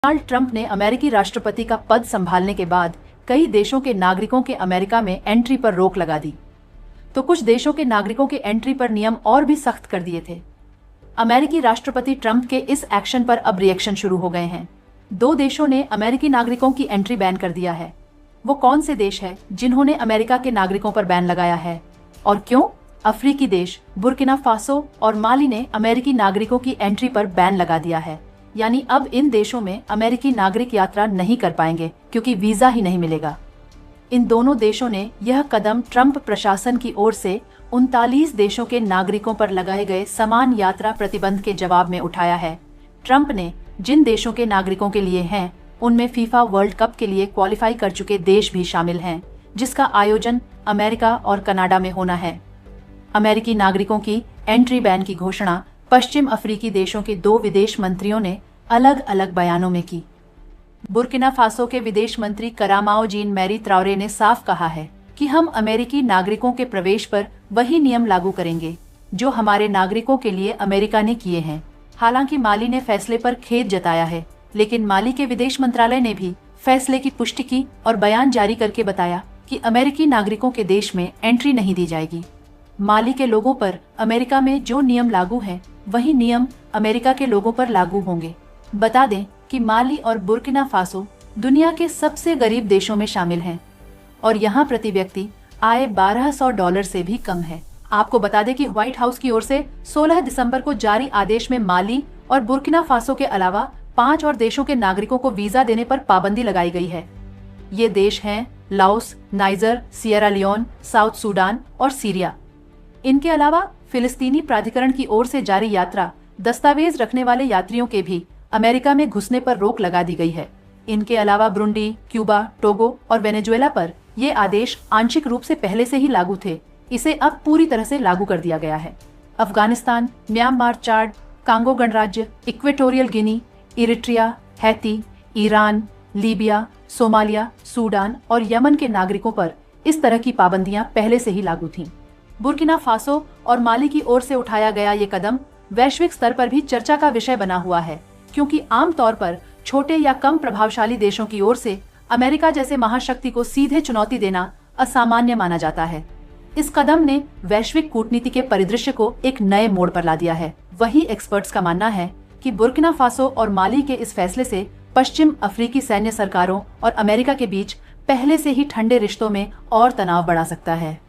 Donald Trump ने अमेरिकी राष्ट्रपति का पद संभालने के बाद कई देशों के नागरिकों के अमेरिका में एंट्री पर रोक लगा दी, तो कुछ देशों के नागरिकों के एंट्री पर नियम और भी सख्त कर दिए थे। अमेरिकी राष्ट्रपति ट्रंप के इस एक्शन पर अब रिएक्शन शुरू हो गए हैं। 2 देशों ने अमेरिकी नागरिकों की एंट्री बैन कर दिया है। वो कौन से देश है जिन्होंने अमेरिका के नागरिकों पर बैन लगाया है और क्यों? अफ्रीकी देश बुर्किना फासो और माली ने अमेरिकी नागरिकों की एंट्री पर बैन लगा दिया है, यानी अब इन देशों में अमेरिकी नागरिक यात्रा नहीं कर पाएंगे क्योंकि वीजा ही नहीं मिलेगा। इन दोनों देशों ने यह कदम ट्रंप प्रशासन की ओर से 39 देशों के नागरिकों पर लगाए गए समान यात्रा प्रतिबंध के जवाब में उठाया है। ट्रंप ने जिन देशों के नागरिकों के लिए हैं, उनमें फीफा वर्ल्ड कप के लिए क्वालिफाई कर चुके देश भी शामिल हैं, जिसका आयोजन अमेरिका और कनाडा में होना है। अमेरिकी नागरिकों की एंट्री बैन की घोषणा पश्चिम अफ्रीकी देशों के 2 विदेश मंत्रियों ने अलग अलग बयानों में की। बुर्किना फासो के विदेश मंत्री करामाओ जीन मैरी त्राओरे ने साफ कहा है कि हम अमेरिकी नागरिकों के प्रवेश पर वही नियम लागू करेंगे जो हमारे नागरिकों के लिए अमेरिका ने किए हैं। हालांकि माली ने फैसले पर खेद जताया है, लेकिन माली के विदेश मंत्रालय ने भी फैसले की पुष्टि की और बयान जारी करके बताया कि अमेरिकी नागरिकों के देश में एंट्री नहीं दी जाएगी। माली के लोगों पर अमेरिका में जो नियम लागू हैं, वही नियम अमेरिका के लोगों पर लागू होंगे। बता दें कि माली और बुर्किना फासो दुनिया के सबसे गरीब देशों में शामिल हैं और यहाँ प्रति व्यक्ति आय $1200 से भी कम है। आपको बता दें कि व्हाइट हाउस की ओर से 16 दिसंबर को जारी आदेश में माली और बुर्किना फासो के अलावा 5 और देशों के नागरिकों को वीजा देने पर पाबंदी लगाई गई है। ये देश हैं Laos, Niger, Sierra Leone, South Sudan और सीरिया। इनके अलावा फिलिस्तीनी प्राधिकरण की ओर से जारी यात्रा दस्तावेज रखने वाले यात्रियों के भी अमेरिका में घुसने पर रोक लगा दी गई है। इनके अलावा ब्रुंडी, क्यूबा, टोगो और वेनेजुएला पर ये आदेश आंशिक रूप से पहले से ही लागू थे, इसे अब पूरी तरह से लागू कर दिया गया है। अफगानिस्तान, म्यांमार, चाड, कांगो गणराज्य, Equatorial Guinea, Eritrea, Haiti, Iran, Libya, Somalia, Sudan और यमन के नागरिकों पर इस तरह की पाबंदियां पहले से ही लागू थीं। बुर्किना फासो और माली की ओर से उठाया गया ये कदम वैश्विक स्तर पर भी चर्चा का विषय बना हुआ है, क्योंकि आमतौर पर छोटे या कम प्रभावशाली देशों की ओर से अमेरिका जैसे महाशक्ति को सीधे चुनौती देना असामान्य माना जाता है। इस कदम ने वैश्विक कूटनीति के परिदृश्य को एक नए मोड़ पर ला दिया है। वही एक्सपर्ट्स का मानना है कि बुर्किना फासो और माली के इस फैसले से पश्चिम अफ्रीकी सैन्य सरकारों और अमेरिका के बीच पहले से ही ठंडे रिश्तों में और तनाव बढ़ा सकता है।